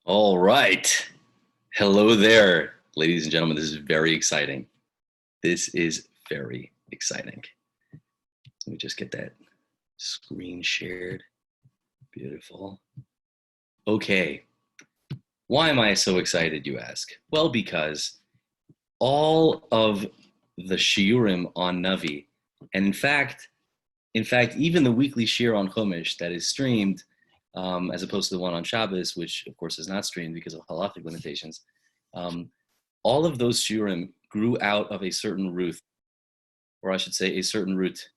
All right. Hello there, ladies and gentlemen. This is very exciting. This is very exciting. Let me just get that screen shared. Beautiful. Okay. Why am I so excited, you ask? Well, because all of the shiurim on Navi, and in fact, even the weekly shir on Chumash that is streamed, as opposed to the one on Shabbos, which of course is not streamed because of halachic limitations, all of those shiurim grew out of a certain root, or I should say a certain root.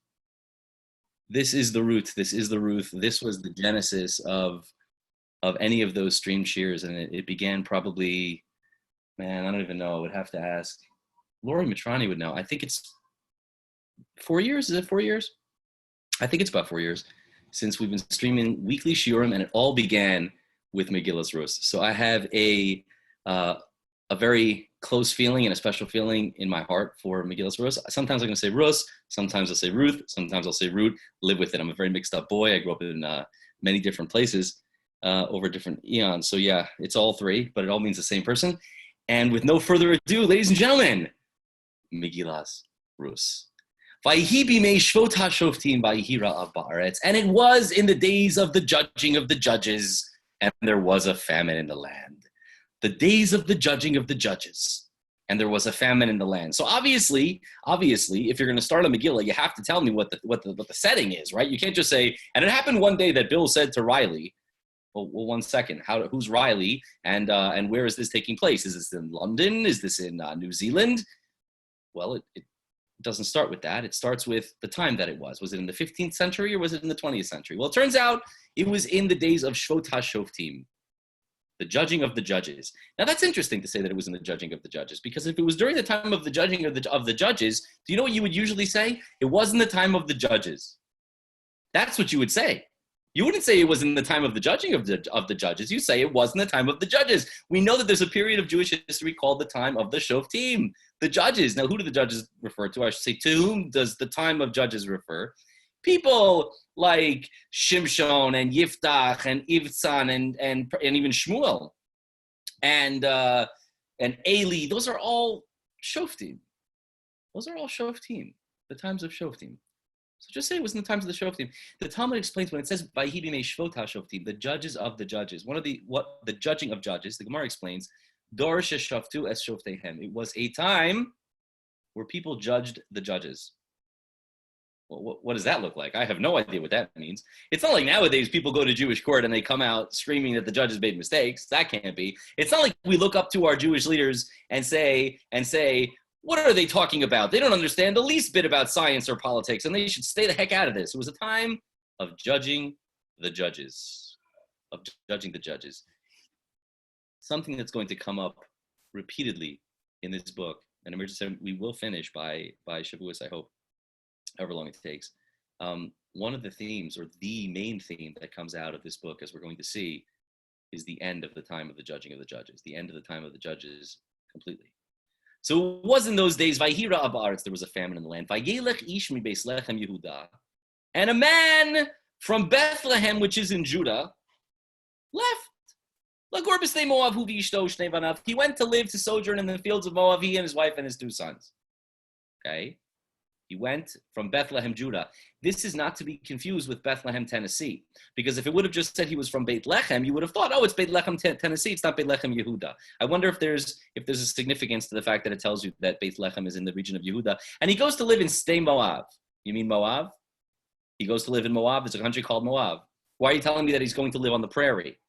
This is the root. This is the root. This was the genesis of any of those streamed shirs, and it began probably, man, I don't even know. I would have to ask. Lori Matrani would know. I think it's 4 years. Is it 4 years? I think it's about 4 years since we've been streaming weekly shiurim, and it all began with Megilat Rus. So I have a very close feeling and a special feeling in my heart for Megilat Rus. Sometimes I'm going to say Rus, sometimes I'll say Ruth, sometimes I'll say Root. Live with it. I'm a very mixed up boy. I grew up in many different places over different eons. So yeah, it's all three, but it all means the same person. And with no further ado, ladies and gentlemen, Megilat Rus. And it was in the days of the judging of the judges, and there was a famine in the land. The days of the judging of the judges, and there was a famine in the land. So obviously, if you're going to start a Megillah, you have to tell me what the setting is, right? You can't just say, and it happened one day that Bill said to Riley, well 1 second, who's Riley, and where is this taking place? Is this in London? Is this in New Zealand? Well, it doesn't start with that. It starts with the time that it was. Was it in the 15th century or was it in the 20th century? Well, it turns out it was in the days of Shvot HaShoftim, the judging of the judges. Now, that's interesting to say that it was in the judging of the judges, because if it was during the time of the judging of the judges, do you know what you would usually say? It was in the time of the judges. That's what you would say. You wouldn't say it was in the time of the judging of the judges. You say it was in the time of the judges. We know that there's a period of Jewish history called the time of the Shoftim, the judges. Now, who do the judges refer to? I should say, to whom does the time of judges refer? People like Shimshon and Yiftach and Ivtzan and even Shmuel and Eli. Those are all Shoftim. Those are all Shoftim, the times of Shoftim. So just say it was in the times of the Shoftim. The Talmud explains when it says Vayhi b'mei Shvot HaShoftim, the judges of the judges. The judging of judges. The Gemara explains, Dor sheshaftu es shofteihem. It was a time where people judged the judges. Well, what does that look like? I have no idea what that means. It's not like nowadays people go to Jewish court and they come out screaming that the judges made mistakes. That can't be. It's not like we look up to our Jewish leaders and say, what are they talking about? They don't understand the least bit about science or politics, and they should stay the heck out of this. It was a time of judging the judges, Something that's going to come up repeatedly in this book, and we will finish by Shavuos, I hope, however long it takes. One of the themes, or the main theme that comes out of this book, as we're going to see, is the end of the time of the judging of the judges, the end of the time of the judges completely. So it was in those days, Vayhira Abaretz, there was a famine in the land. Vayelech ish mi Beis Lechem Yehuda, and a man from Bethlehem, which is in Judah, left. Lagor b'snei Moav hu v'ishto shnei banav. He went to live, to sojourn in the fields of Moab, he and his wife and his 2 sons. Okay? He went from Bethlehem, Judah. This is not to be confused with Bethlehem, Tennessee. Because if it would have just said he was from Beit Lechem, you would have thought, oh, it's Beit Lechem, Tennessee. It's not Beit Lechem, Yehuda. I wonder if there's a significance to the fact that it tells you that Beit Lechem is in the region of Yehuda. And he goes to live in Stay Moab. You mean Moab? He goes to live in Moab. There's a country called Moab. Why are you telling me that he's going to live on the prairie?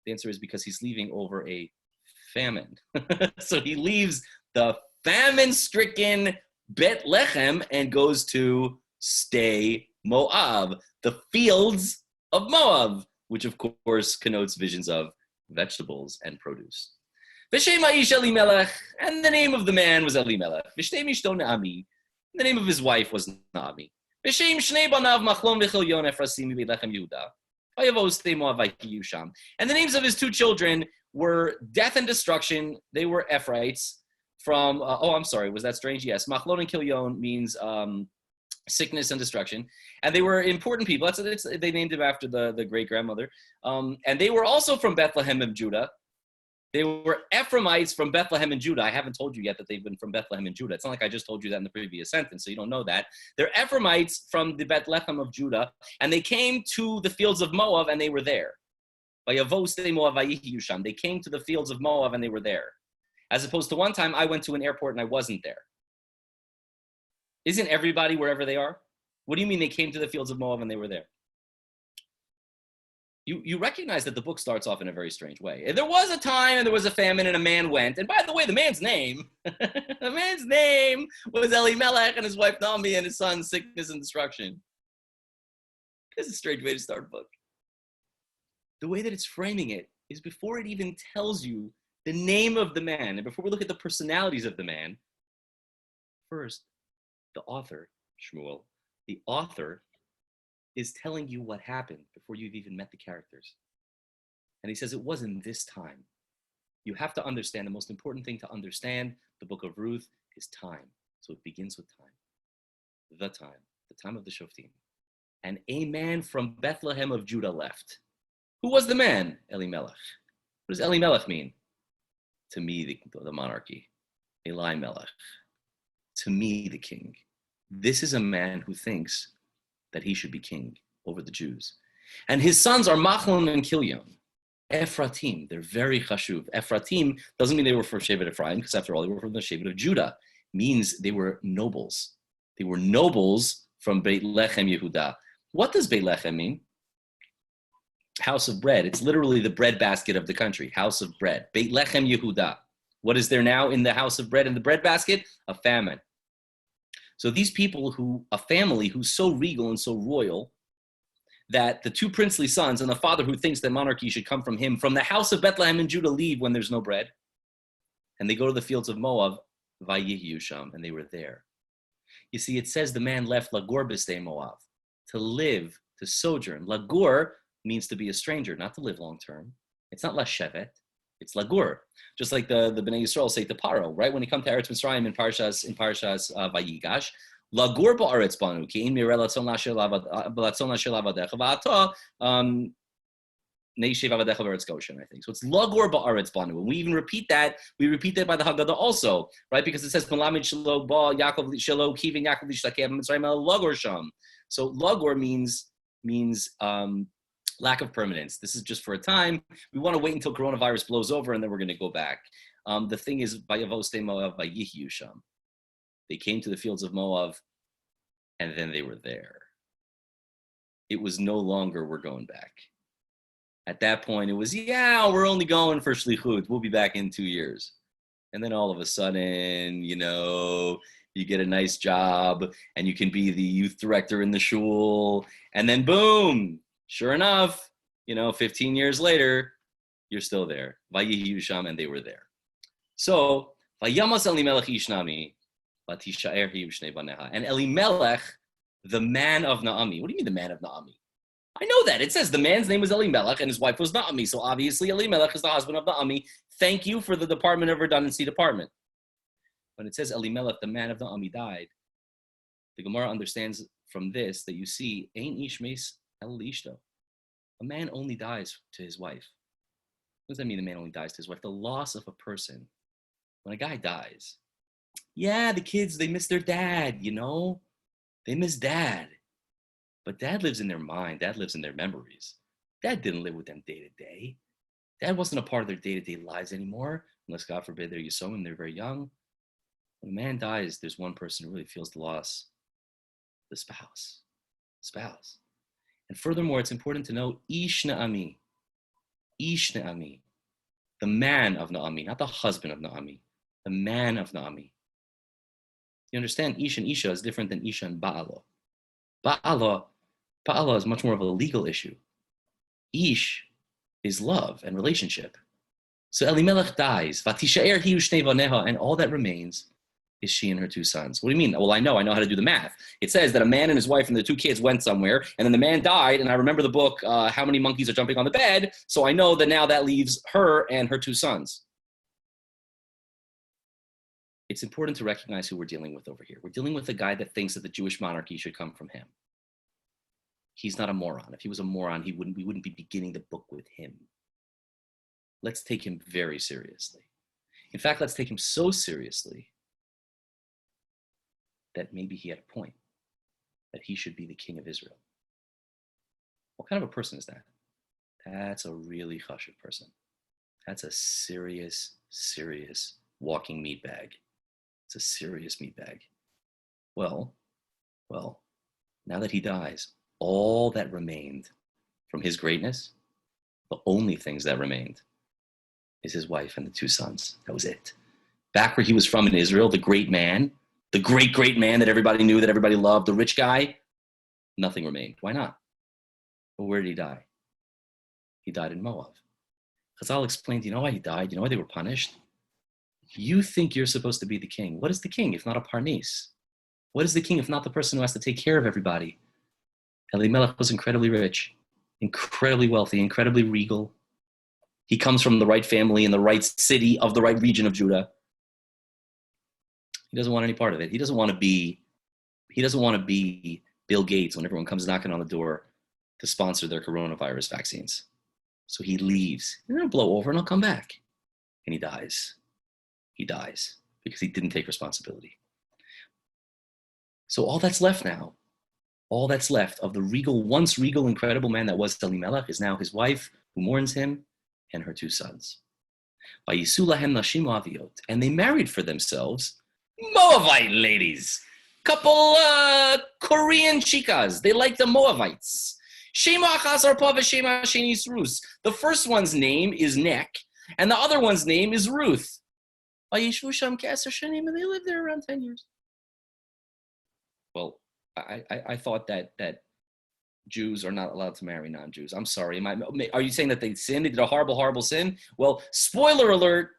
The answer is because he's leaving over a famine. So he leaves the famine-stricken Bethlehem and goes to Stay Moab, the fields of Moab, which of course connotes visions of vegetables and produce. B'shem ha'ish Elimelech, and the name of the man was Elimelech. V'shtei mishto Naami, the name of his wife was Naami. B'shem shnei banav Machlon v'Chilyon Ephrasim mibeit Lechem Yehuda. And the names of his two children were Death and Destruction. They were Ephrites from, was that strange? Yes. Machlon and Kilyon means sickness and destruction. And they were important people. They named him after the great-grandmother. And they were also from Bethlehem of Judah. They were Ephraimites from Bethlehem and Judah. I haven't told you yet that they've been from Bethlehem and Judah. It's not like I just told you that in the previous sentence, so you don't know that. They're Ephraimites from the Bethlehem of Judah, and they came to the fields of Moab, and they were there. They came to the fields of Moab, and they were there. As opposed to one time, I went to an airport, and I wasn't there. Isn't everybody wherever they are? What do you mean they came to the fields of Moab, and they were there? You recognize that the book starts off in a very strange way. There was a time and there was a famine and a man went. And by the way, the man's name was Elimelech and his wife Naomi and his son sickness and destruction. This is a strange way to start a book. The way that it's framing it is before it even tells you the name of the man and before we look at the personalities of the man, first, the author, Shmuel, the author is telling you what happened before you've even met the characters. And he says it wasn't this time. You have to understand, the most important thing to understand the book of Ruth is time. So it begins with time. The time of the Shoftim. And a man from Bethlehem of Judah left. Who was the man? Elimelech. What does Elimelech mean? To me, the monarchy. Elimelech. To me, the king. This is a man who thinks that he should be king over the Jews. And his sons are Machlon and Kilyon. Ephratim, they're very chashuv. Ephratim doesn't mean they were from Shevet Ephraim, because after all, they were from the Shevet of Judah. It means they were nobles. They were nobles from Beit Lechem Yehuda. What does Beit Lechem mean? House of bread. It's literally the bread basket of the country. House of bread. Beit Lechem Yehuda. What is there now in the house of bread, in the bread basket? A famine. So these people a family who's so regal and so royal that the two princely sons and the father who thinks that monarchy should come from him, from the house of Bethlehem and Judah, leave when there's no bread. And they go to the fields of Moab, Vayihiyu sham, and they were there. You see, it says the man left Lagur b'stei Moab, to live, to sojourn. Lagur means to be a stranger, not to live long term. It's not Lashevet, it's Lagur. Just like the Bnei Yisrael say to Paro, right? When he come to Eretz Mitzrayim in Parshas Vayigash, Lagur ba'aretz banu, ki ein mireh latzon lashel avadecha v'ata neishev avadecha b'eretz Goshen, I think. So it's Lagur ba'aretz banu. And we even repeat that. We repeat that by the Haggadah also, right? Because it says Melamed shelo ba Yaakov shelo kivin Yaakov lishtakav Mitzrayim el Lagur sham. So Lagur means lack of permanence. This is just for a time. We want to wait until coronavirus blows over, and then we're going to go back. The thing is, Vayavoste Moab Vayihiyu sham. They came to the fields of Moab, and then they were there. It was no longer, we're going back. At that point, it was, we're only going for shlichut. We'll be back in 2 years. And then all of a sudden, you get a nice job, and you can be the youth director in the shul, and then boom, sure enough, 15 years later, you're still there. Vayihiyu sham, and they were there. So, Vayamas Elimelech ishnami, vatishaer hiyu shnei baneha. And Elimelech, the man of Naomi. What do you mean the man of Naomi? I know that. It says the man's name was Elimelech and his wife was Naomi. So obviously Elimelech is the husband of Naomi. Thank you for the Department of Redundancy department. When it says Elimelech, the man of Naomi, died, the Gemara understands from this that you see, Ein ish meis el ishto. A man only dies to his wife. What does that mean, the man only dies to his wife? The loss of a person. When a guy dies, the kids, they miss their dad, They miss dad. But dad lives in their mind. Dad lives in their memories. Dad didn't live with them day to day. Dad wasn't a part of their day-to-day lives anymore, unless, God forbid, they're Yisomim, they're very young. When a man dies, there's one person who really feels the loss, the spouse. And furthermore, it's important to note, Ish Naomi, the man of Naomi, not the husband of Naomi, the man of Naomi. You understand, Ish and Isha is different than Isha and Ba'ala. Ba'ala is much more of a legal issue. Ish is love and relationship. So Elimelech dies. Vatishaer hi ushnei baneha, and all that remains is she and her two sons. What do you mean? Well, I know how to do the math. It says that a man and his wife and the two kids went somewhere, and then the man died, and I remember the book, How Many Monkeys Are Jumping on the Bed, so I know that now that leaves her and her two sons. It's important to recognize who we're dealing with over here. We're dealing with a guy that thinks that the Jewish monarchy should come from him. He's not a moron. If he was a moron, we wouldn't be beginning the book with him. Let's take him very seriously. In fact, let's take him so seriously that maybe he had a point, that he should be the king of Israel. What kind of a person is that? That's a really chashuv person. That's a serious, serious walking meat bag. It's a serious meat bag. Well, now that he dies, all that remained from his greatness, the only things that remained is his wife and the two sons. That was it. Back where he was from in Israel, the great man, the great man that everybody knew, that everybody loved, the rich guy, nothing remained. Why not? Well, where did he die? He died in Moab. Chazal explained, you know why he died? You know why they were punished? You think you're supposed to be the king. What is the king if not a parnes? What is the king if not the person who has to take care of everybody? Elimelech was incredibly rich, incredibly wealthy, incredibly regal. He comes from the right family in the right city of the right region of Judah. He doesn't want any part of it. He doesn't want to be Bill Gates when everyone comes knocking on the door to sponsor their coronavirus vaccines. So he leaves. And it'll blow over and he'll come back. And he dies. He dies because he didn't take responsibility. So all that's left now, all that's left of the regal, once regal, incredible man that was Elimelech is now his wife who mourns him and her two sons. And they married for themselves Moabite ladies, couple Korean chicas. They like the Moabites. The first one's name is Neck, and the other one's name is Ruth. And they lived there around 10 years. Well, I thought that Jews are not allowed to marry non-Jews. I'm sorry. Are you saying that they sinned? They did a horrible, horrible sin? Well, spoiler alert.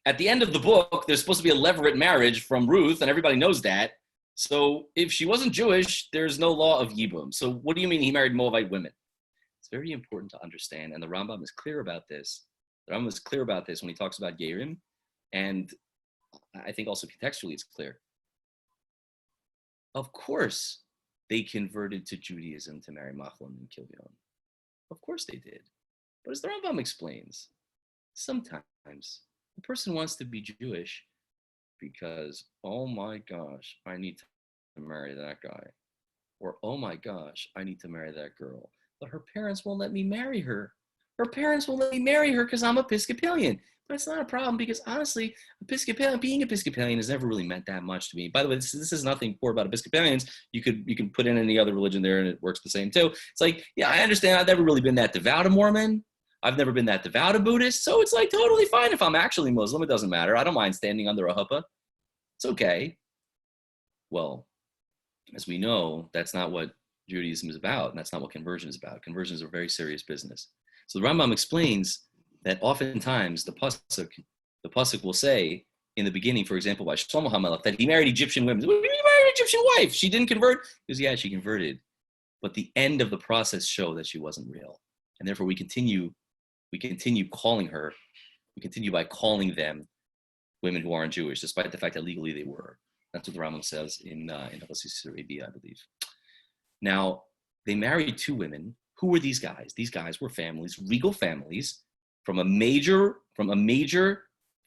At the end of the book, there's supposed to be a levirate marriage from Ruth, and everybody knows that. So if she wasn't Jewish, there's no law of Yibum. So what do you mean he married Moabite women? It's very important to understand, and the Rambam is clear about this. The Rambam is clear about this when he talks about Gerim, and I think also contextually it's clear. Of course, they converted to Judaism to marry Machlon and Kilvion. Of course they did. But as the Rambam explains, sometimes a person wants to be Jewish because, oh my gosh, I need to marry that guy. Or, oh my gosh, I need to marry that girl. But her parents won't let me marry her. Her parents won't let me marry her because I'm Episcopalian. But it's not a problem because, honestly, being Episcopalian has never really meant that much to me. By the way, this is nothing poor about Episcopalians. You can put in any other religion there and it works the same too. It's like, yeah, I understand. I've never really been that devout a Mormon. I've never been that devout a Buddhist. So it's like totally fine if I'm actually Muslim. It doesn't matter. I don't mind standing under a huppah. It's okay. Well, as we know, that's not what Judaism is about, and that's not what conversion is about. Conversion is a very serious business. So the Rambam explains that oftentimes the pasuk will say in the beginning, for example, by Shlomo HaMelech, that he married Egyptian women. He married an Egyptian wife. She didn't convert. He goes, yeah, she converted. But the end of the process showed that she wasn't real. And therefore we continue calling her, we continue by calling them women who aren't Jewish, despite the fact that legally they were. That's what the Rambam says in Arabia, I believe. Now, they married two women. Who were these guys? These guys were families, regal families, from a major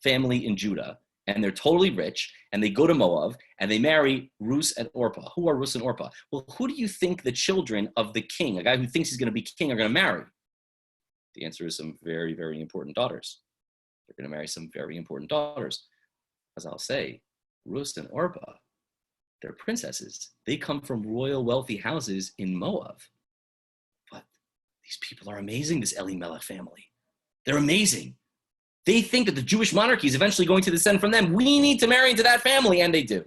family in Judah, and they're totally rich, and they go to Moab, and they marry Ruth and Orpah. Who are Ruth and Orpah? Well, who do you think the children of the king, a guy who thinks he's going to be king, are going to marry? The answer is some very, very important daughters. They're going to marry some very important daughters. As I'll say, Ruth and Orpah, they're princesses. They come from royal, wealthy houses in Moab. But these people are amazing, this Elimelech family. They're amazing. They think that the Jewish monarchy is eventually going to descend from them. We need to marry into that family, and they do.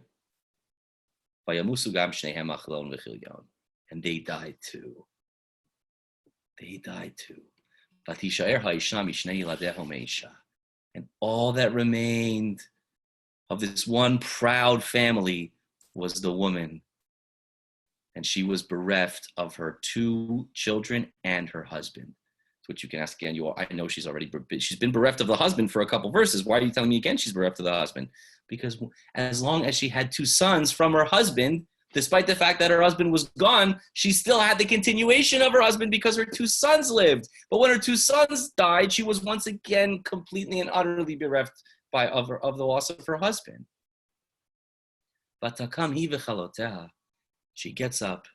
And they died too. They died too. And all that remained of this one proud family was the woman. And she was bereft of her 2 children and her husband. Which you can ask again. I know she's been bereft of the husband for a couple verses. Why are you telling me again she's bereft of the husband? Because as long as she had 2 sons from her husband, despite the fact that her husband was gone, she still had the continuation of her husband because her 2 sons lived. But when her 2 sons died, she was once again completely and utterly bereft of the loss of her husband. She gets up,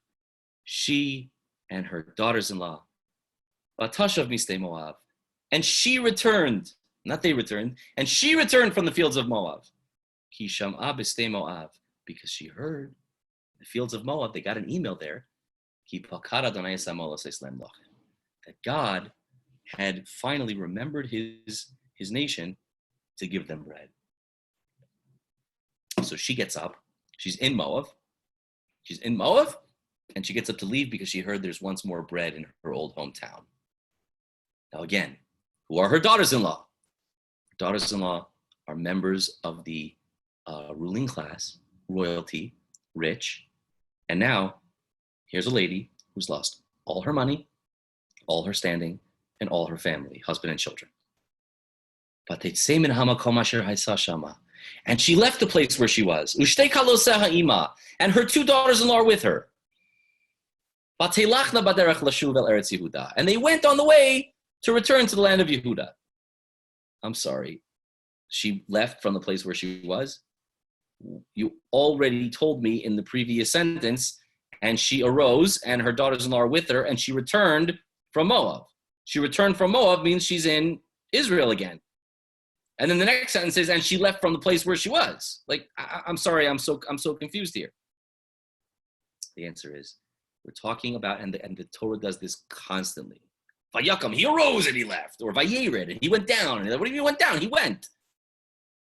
she and her daughters-in-law, and she returned, not they returned, and she returned from the fields of Moab. Because she heard the fields of Moab, they got an email there, that God had finally remembered his nation to give them bread. So she gets up, she's in Moab, and she gets up to leave because she heard there's once more bread in her old hometown. Now again, who are her daughters-in-law? Her daughters-in-law are members of the ruling class, royalty, rich, and now here's a lady who's lost all her money, all her standing, and all her family, husband and children. And she left the place where she was, and her 2 daughters-in-law are with her. And they went on the way to return to the land of Yehuda. I'm sorry. She left from the place where she was. You already told me in the previous sentence, and she arose, and her daughters-in-law are with her, and she returned from Moab. She returned from Moab means she's in Israel again. And then the next sentence is, and she left from the place where she was. Like, I'm sorry, I'm so confused here. The answer is, we're talking about, and the Torah does this constantly. Vayakam, he arose and he left, or Vayered, and he went down. And what do you mean he went down? He went.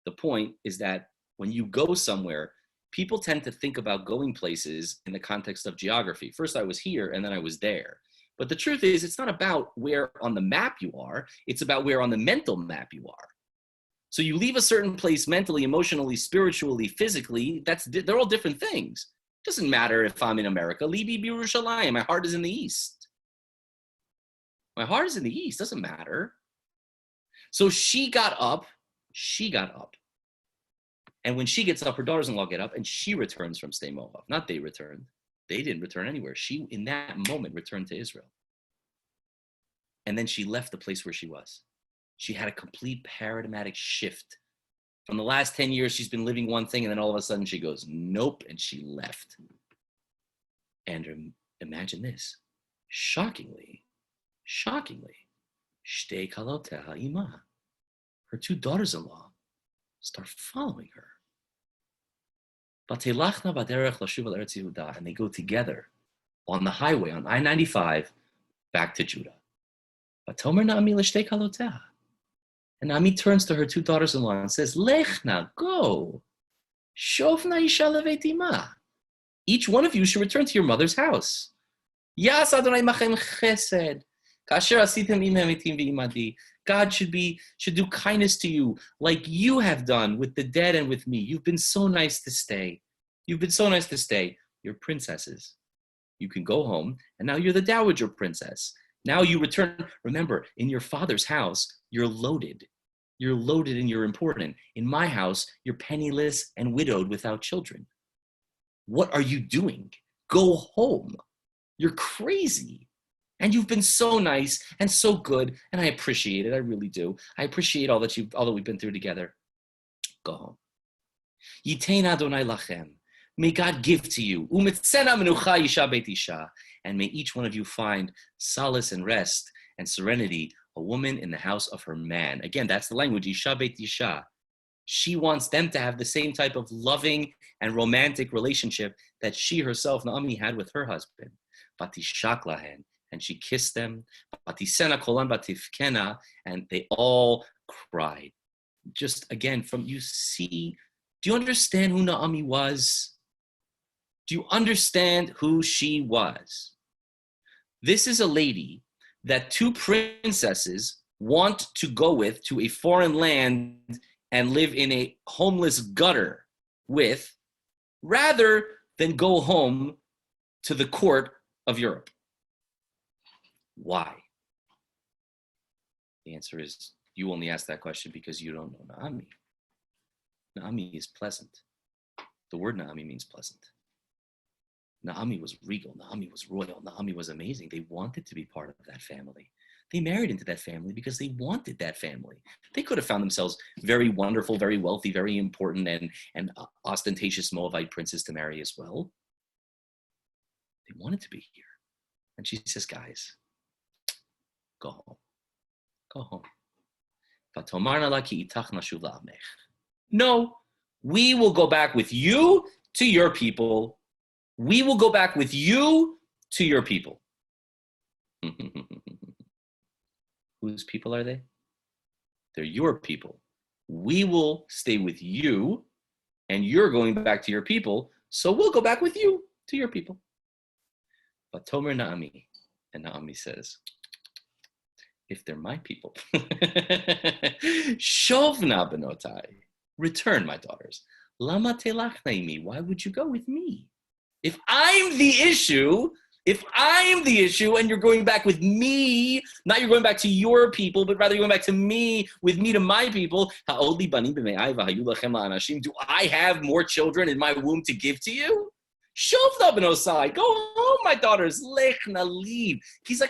The point is that when you go somewhere, people tend to think about going places in the context of geography. First I was here, and then I was there. But the truth is, it's not about where on the map you are. It's about where on the mental map you are. So you leave a certain place mentally, emotionally, spiritually, physically. They're all different things. It doesn't matter if I'm in America. Libi Yerushalayim. My heart is in the East. My heart is in the East. Doesn't matter. So she got up. And when she gets up, her daughters-in-law get up, and she returns from Stay Moab. Not they returned. They didn't return anywhere. She, in that moment, returned to Israel. And then she left the place where she was. She had a complete paradigmatic shift. From the last 10 years, she's been living one thing, and then all of a sudden she goes, nope, and she left. And imagine this. Shockingly, Shtei Kaloteha Ima, her 2 daughters-in-law, start following her. And they go together on the highway, on I-95, back to Judah. And Naomi turns to her 2 daughters-in-law and says, Lechna, go. Shovna isha levetima. Each one of you should return to your mother's house. Yas Adonai machem chesed. Kasher asitem imem etim ve'imadi. God should do kindness to you like you have done with the dead and with me. You've been so nice to stay. You're princesses. You can go home, and now you're the dowager princess. Now you return. Remember, in your father's house, you're loaded. You're loaded and you're important. In my house, you're penniless and widowed without children. What are you doing? Go home. You're crazy. And you've been so nice and so good, and I appreciate it. I really do. I appreciate all that we've been through together. Go home. Yitein Adonai lachem. May God give to you. Umetzena menucha isha beit isha. And may each one of you find solace and rest and serenity, a woman in the house of her man. Again, that's the language, isha beit isha. She wants them to have the same type of loving and romantic relationship that she herself, Naomi, had with her husband. Batishak lahen. And she kissed them. Batisena kolan batifkena. And they all cried. Just again, do you understand who Naomi was? Do you understand who she was? This is a lady that two princesses want to go with to a foreign land and live in a homeless gutter with, rather than go home to the court of Europe? Why? The answer is, you only ask that question because you don't know Naomi. Naomi is pleasant. The word Naomi means pleasant. Naomi was regal. Naomi was royal. Naomi was amazing. They wanted to be part of that family. They married into that family because they wanted that family. They could have found themselves very wonderful, very wealthy, very important, and ostentatious Moabite princes to marry as well. They wanted to be here. And she says, guys, go home. Go home. No, we will go back with you to your people. We will go back with you to your people. Whose people are they? They're your people. We will stay with you, and you're going back to your people, so we'll go back with you to your people. But Tomer Naomi, and Naomi says, if they're my people, Shovna benotai, return, my daughters. Lama telach naimi, why would you go with me? If I'm the issue, and you're going back with me, not you're going back to your people, but rather you're going back to me, with me to my people, do I have more children in my womb to give to you? Shovna benosai, go home, my daughters. Lechna, leave. I'm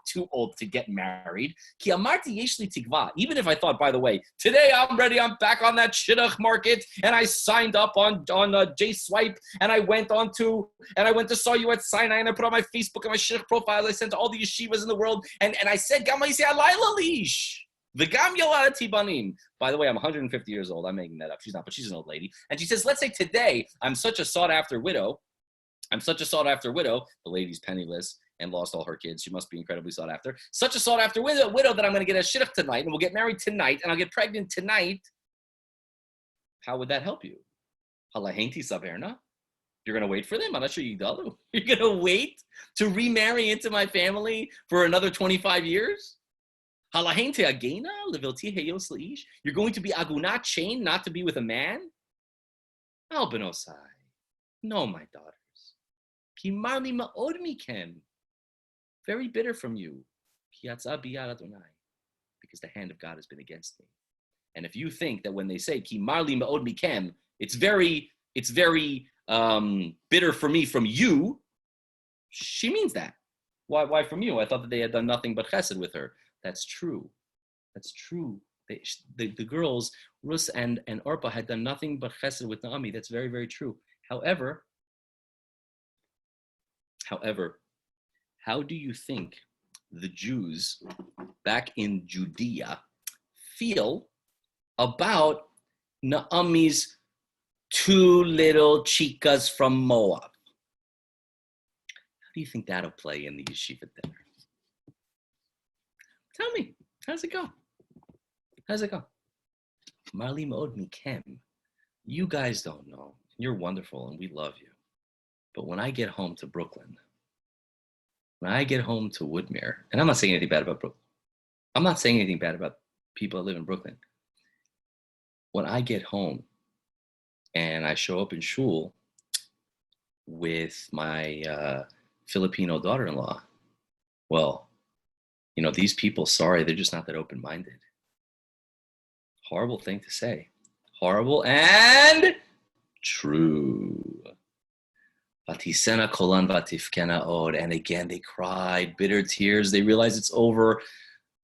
too old to get married. Ki amarti yesh li tikva. Even if I thought, by the way, today I'm ready, I'm back on that shidduch market, and I signed up on J-Swipe, and I went to Saw You at Sinai, and I put on my Facebook and my shidduch profiles. I sent to all the yeshivas in the world, and I said, Gama yisei alayla lish. V'gam yolad tibanim. By the way, I'm 150 years old. I'm making that up. She's not, but she's an old lady. And she says, let's say today, I'm such a sought-after widow. The lady's penniless and lost all her kids. She must be incredibly sought after. Such a sought-after widow that I'm going to get a shidduch tonight, and we'll get married tonight, and I'll get pregnant tonight. How would that help you? Halahenti saberna. You're going to wait for them? I'm not sure you do. You're going to wait to remarry into my family for another 25 years? You're going to be agunat, chained, not to be with a man? Al benosai. No, my daughters. Kimali ma'od mikem. Very bitter from you. Because the hand of God has been against me. And if you think that when they say Kimarli ma'od mikem, it's very bitter for me from you, she means that. Why from you? I thought that they had done nothing but chesed with her. That's true. The girls, Rus and Orpah, had done nothing but chesed with Naomi. That's very, very true. However, how do you think the Jews back in Judea feel about Naomi's two little chicas from Moab? How do you think that'll play in the yeshiva dinner? Tell me, how's it go? Marli Ma'od Mikem, you guys don't know. You're wonderful and we love you. But when I get home to Brooklyn, when I get home to Woodmere, and I'm not saying anything bad about Brooklyn. I'm not saying anything bad about people that live in Brooklyn. When I get home and I show up in shul with my Filipino daughter-in-law, well, these people, sorry, they're just not that open-minded. Horrible thing to say. Horrible and true. Vatisena kolan vatifkena od. And again, they cried bitter tears. They realized it's over.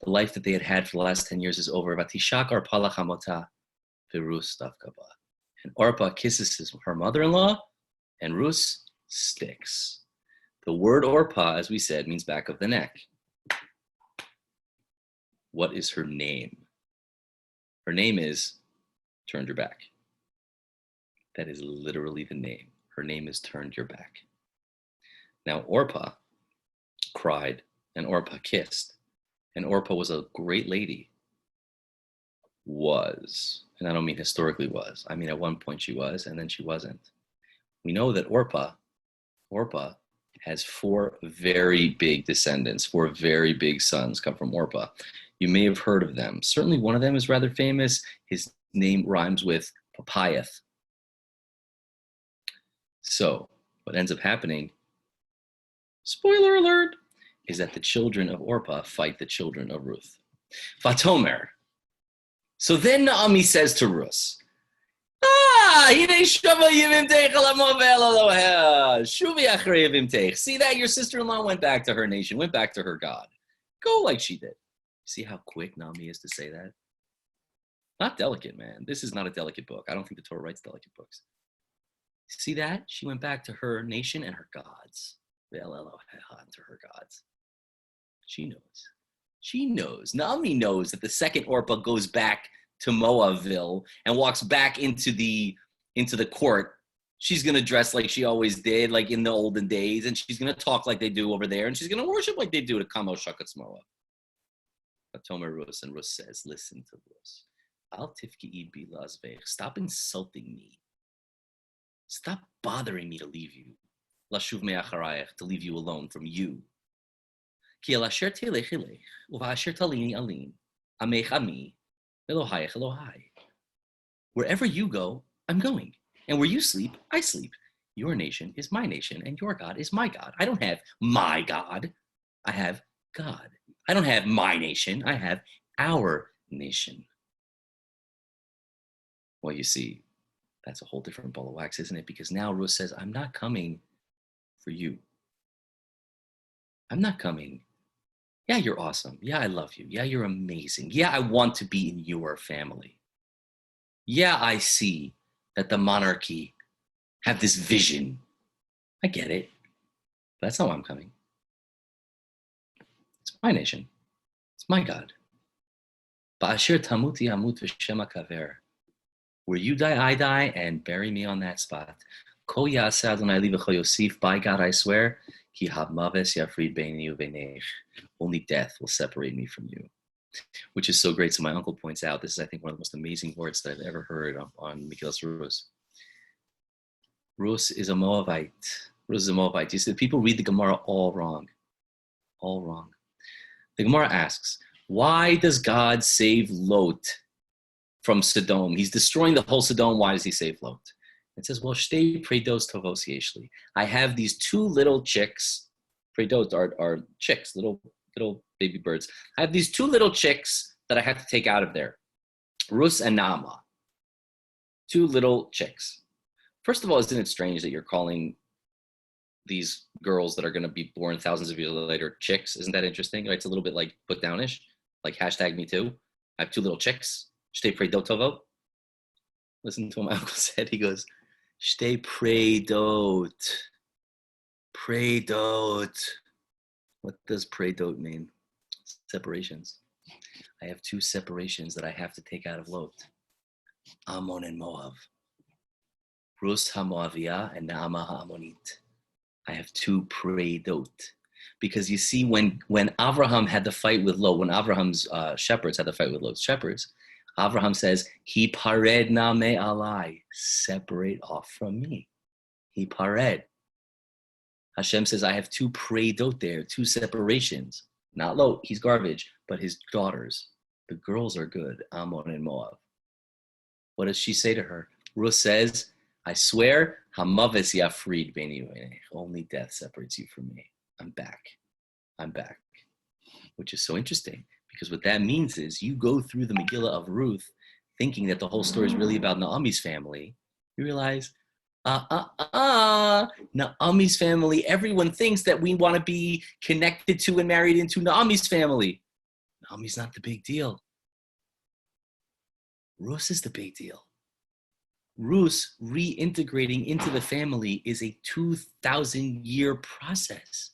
The life that they had for the last 10 years is over. Vatishak arpala chamota virus davkaba. And Orpah kisses her mother-in-law, and Rus sticks. The word Orpah, as we said, means back of the neck. What is her name? Her name is Turned Your Back. That is literally the name. Her name is Turned Your Back. Now, Orpah cried, and Orpah kissed, and Orpah was a great lady. Was, and I don't mean historically was. I mean at one point she was, and then she wasn't. We know that Orpah has 4 very big descendants, 4 very big sons come from Orpah. You may have heard of them. Certainly one of them is rather famous. His name rhymes with Papayeth. So what ends up happening, spoiler alert, is that the children of Orpah fight the children of Ruth. Vatomer. So then Naomi says to Ruth, see that your sister-in-law went back to her nation, went back to her God. Go like she did. See how quick Naomi is to say that? Not delicate, man. This is not a delicate book. I don't think the Torah writes delicate books. See that? She went back to her nation and her gods. To her gods. She knows. She knows. Naomi knows that the second Orpah goes back to Moabville and walks back into the court. She's going to dress like she always did, like in the olden days, and she's going to talk like they do over there, and she's going to worship like they do to Kamo Shakatz Moab. But Tomer Rus, and Rus says, listen to Rus. Al tifki'i bi lazvech. Stop insulting me. Stop bothering me to leave you. Lashuv me'acharayach, to leave you alone from you. Ki el asher tilech ilech, uva asher talini alin, amech ami, Elohayach Elohai. Wherever you go, I'm going. And where you sleep, I sleep. Your nation is my nation, and your God is my God. I don't have my God. I have God. I don't have my nation. I have our nation. Well, you see, that's a whole different ball of wax, isn't it? Because now Ruth says, I'm not coming for you. I'm not coming. Yeah, you're awesome. Yeah, I love you. Yeah, you're amazing. Yeah, I want to be in your family. Yeah, I see that the monarchy have this vision. I get it. But that's not why I'm coming. It's my nation. It's my God. Ba'asher tamuti amut v'shema kaver. Where you die, I die, and bury me on that spot. Ko yaseh Adonai li v'cho yosif. By God, I swear, ki hamaves yafrid beini uveneich. Only death will separate me from you. Which is so great. So my uncle points out, this is, I think, one of the most amazing words that I've ever heard on Megilat Rus. Rus is a Moabite. Rus is a Moabite. You see, people read the Gemara all wrong. All wrong. The Gemara asks, why does God save Lot from Sodom? He's destroying the whole Sodom. Why does he save Lot? It says, well, shtei predos tovos yeshli. I have these 2 little chicks. Predot are chicks, little baby birds. I have these 2 little chicks that I have to take out of there. Rus and Naama. 2 little chicks. First of all, isn't it strange that you're calling these girls that are going to be born thousands of years later chicks? Isn't that interesting? Right? It's a little bit like put downish, like hashtag me too. I have 2 little chicks. Shtei predot tovo. Listen to what my uncle said. He goes, Shtei predot. Predot. What does predot mean? Separations. I have 2 separations that I have to take out of Lot. Ammon and Moab. Rus HaMoaviyah and Naama HaAmmonit. I have 2 predot. Because you see, when Avraham had the fight with Lot, when Avraham's shepherds had the fight with Lot's shepherds, Avraham says, He pared na me alai. Separate off from me. He pared. Hashem says, I have 2 predot there, 2 separations. Not Lot, he's garbage, but his daughters. The girls are good, Ammon and Moab. What does she say to her? Ruth says, I swear, hamaves yafrid beini uveneich. Only death separates you from me. I'm back. I'm back. Which is so interesting, because what that means is you go through the Megillah of Ruth thinking that the whole story is really about Naomi's family. You realize, Naomi's family, everyone thinks that we want to be connected to and married into Naomi's family. Naomi's not the big deal. Rus is the big deal. Rus reintegrating into the family is a 2,000-year process.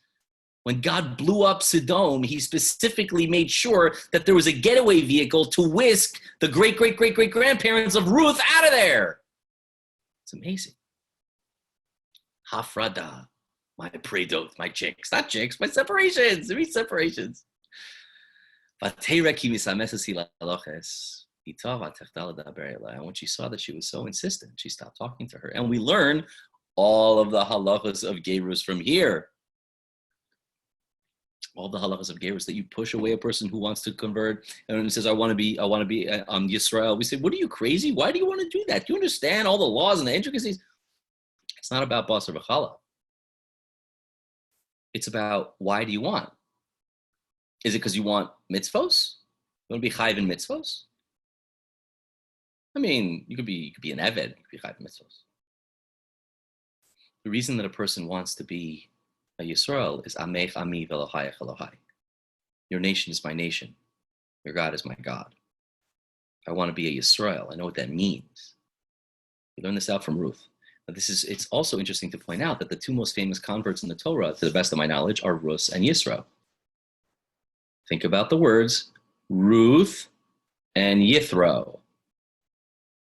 When God blew up Sodom, he specifically made sure that there was a getaway vehicle to whisk the great-great-great-great-grandparents of Ruth out of there. It's amazing. Hafrada, my predot, my chicks, not chicks, my separations. There are separations. And when she saw that she was so insistent, she stopped talking to her. And we learn all of the halachas of Gerus from here. all the halachas of gerus, that you push away a person who wants to convert and says, I want to be Yisrael. We say, what are you, crazy? Why do you want to do that? Do you understand all the laws and the intricacies? It's not about basar v'chala. It's about, why do you want? Is it because you want mitzvos? You want to be chayv in mitzvos? I mean, you could be an eved, you could be chayv in mitzvos. The reason that a person wants to be a Yisrael is Amech Ami Velohayach Elohai. Your nation is my nation. Your God is my God. I want to be a Yisrael. I know what that means. We learn this out from Ruth. But it's also interesting to point out that the two most famous converts in the Torah, to the best of my knowledge, are Ruth and Yisro. Think about the words Ruth and Yithro.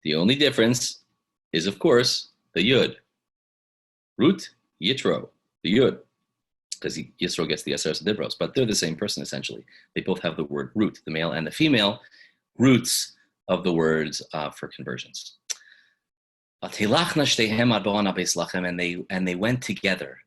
The only difference is, of course, the Yud. Ruth, Yitro, the Yud. Because Yisro gets the Aseres Dibros, but they're the same person, essentially. They both have the word root, the male and the female roots of the words for conversions. And they went together.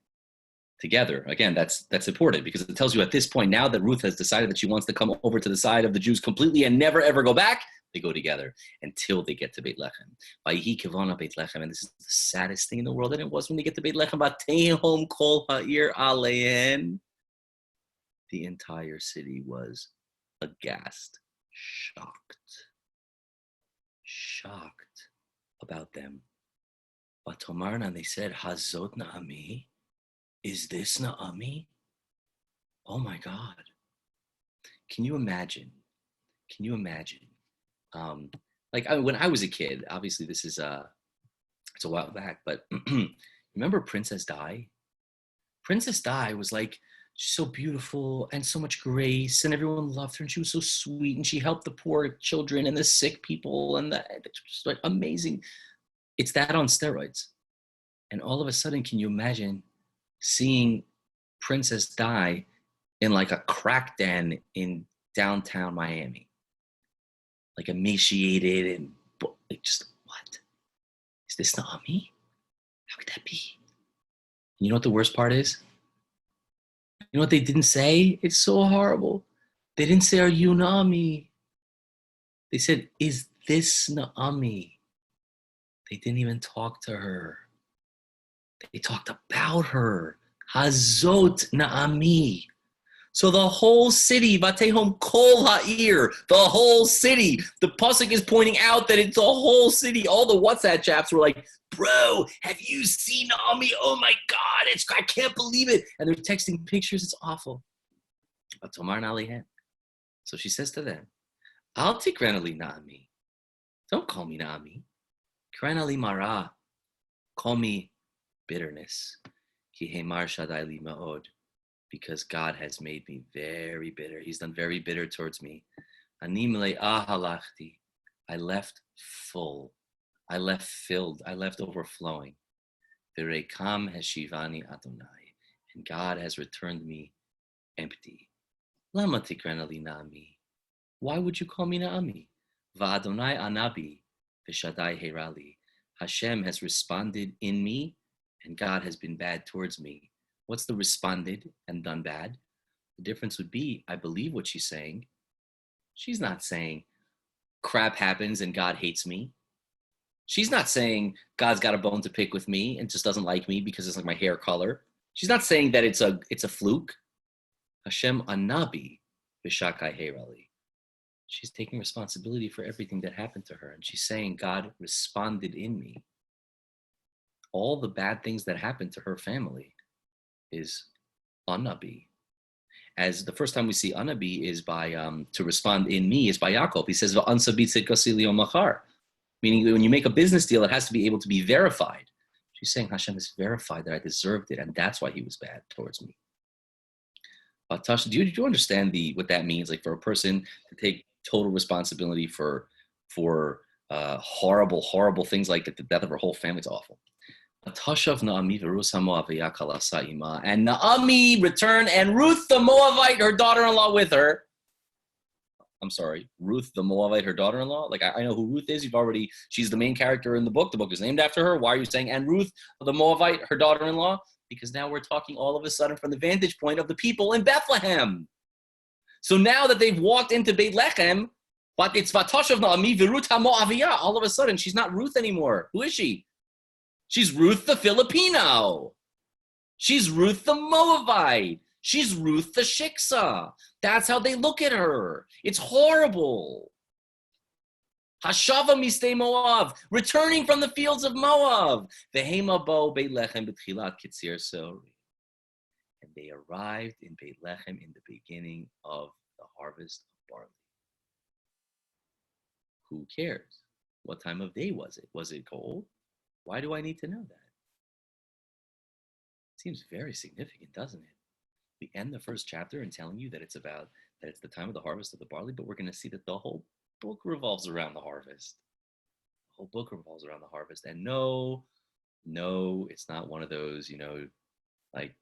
Again, that's important, because it tells you at this point, now that Ruth has decided that she wants to come over to the side of the Jews completely and never ever go back, they go together until they get to Beit Lechem. And this is the saddest thing in the world, and it was when they get to Beit Lechem. The entire city was aghast, shocked about them. But Tomarna, and they said, Hazot Naami? Is this Naami? Oh my God. Can you imagine? When I was a kid, obviously this is it's a while back, but remember Princess Di? Princess Di was like, she's so beautiful and so much grace, and everyone loved her, and she was so sweet, and she helped the poor children and the sick people, and it's just like amazing. It's that on steroids. And all of a sudden, can you imagine seeing Princess Di in like a crack den in downtown Miami? Like emaciated and like, just what? Is this Naomi? How could that be? And you know what the worst part is? You know what they didn't say? It's so horrible. They didn't say, are you Naomi? They said, is this Naomi? They didn't even talk to her. They talked about her. Hazot Naomi. So the whole city, Vatehom Kol Ha'ir, the whole city. The pasuk is pointing out that it's the whole city. All the WhatsApp chaps were like, bro, have you seen Naomi? Oh my God, I can't believe it. And they're texting pictures. It's awful. But Tomar Nalihan. So she says to them, Al tikranali Naomi. Don't call me Naomi. Kranali Mara. Call me bitterness. Ki hemar shadai li ma'od. Because God has made me very bitter. He's done very bitter towards me. Ani mele'ah halachti. I left full. I left filled. I left overflowing. V'reikam heshivani Adonai. And God has returned me empty. Lama tikranali Naami. Why would you call me Naami? Va'adonai anabi v'shadai herali. Hashem has responded in me, and God has been bad towards me. What's the responded and done bad? The difference would be, I believe what she's saying. She's not saying crap happens and God hates me. She's not saying God's got a bone to pick with me and just doesn't like me because it's like my hair color. She's not saying that it's a fluke. Hashem anabi b'shakai herali. She's taking responsibility for everything that happened to her. And she's saying God responded in me. All the bad things that happened to her family is anabi. As the first time we see anabi is by to respond in me is by Yaakov. He says meaning when you make a business deal, it has to be able to be verified. She's saying Hashem has verified that I deserved it, and that's why He was bad towards me. Tasha, do you understand what that means? Like for a person to take total responsibility for horrible things like the death of her whole family. It's awful. And Naomi returned, and Ruth the Moabite, her daughter-in-law, with her. I'm sorry, Ruth the Moabite, her daughter-in-law? Like, I know who Ruth is. She's the main character in the book. The book is named after her. Why are you saying, and Ruth the Moabite, her daughter-in-law? because now we're talking all of a sudden from the vantage point of the people in Bethlehem. So now that they've walked into Beit Lechem, but it's Vatoshav Naomi Virut HaMoaviyah. All of a sudden, she's not Ruth anymore. Who is she? She's Ruth the Filipino. She's Ruth the Moabite. She's Ruth the Shiksa. That's how they look at her. It's horrible. Hashava Mistei Moav, returning from the fields of Moab. Vehema bo Beit Lechem b'tchilat Kitzir Sori. And they arrived in Beit Lechem in the beginning of the harvest of barley. Who cares? What time of day was it? Was it cold? Why do I need to know that? Seems very significant, doesn't it? We end the first chapter in telling you that it's the time of the harvest of the barley, but we're going to see that the whole book revolves around the harvest. The whole book revolves around the harvest. And no, it's not one of those, like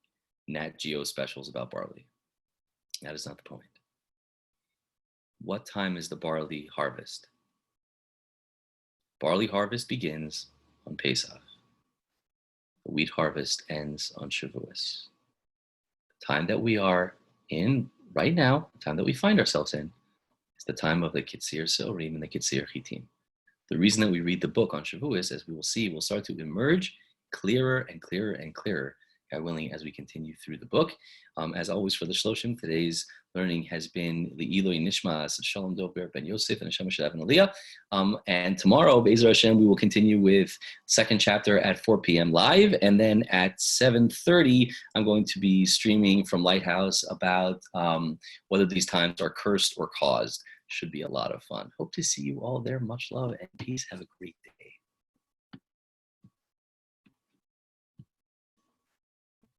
Nat Geo specials about barley. That is not the point. What time is the barley harvest? Barley harvest begins on Pesach. The wheat harvest ends on Shavuos. The time that we are in right now, the time that we find ourselves in, is the time of the Kitzir Seorim and the Kitzir Chitim. The reason that we read the book on Shavuos, as we will see, will start to emerge clearer and clearer and clearer, God willing, as we continue through the book. As always for the Shloshim, today's learning has been Le'iloi Nishmas Shalom Dober Ben Yosef and Hashem Shadav and Aliyah. And tomorrow, Be'ezer Hashem, we will continue with second chapter at 4 p.m. live. And then at 7:30, I'm going to be streaming from Lighthouse about whether these times are cursed or caused. Should be a lot of fun. Hope to see you all there. Much love and peace. Have a great day.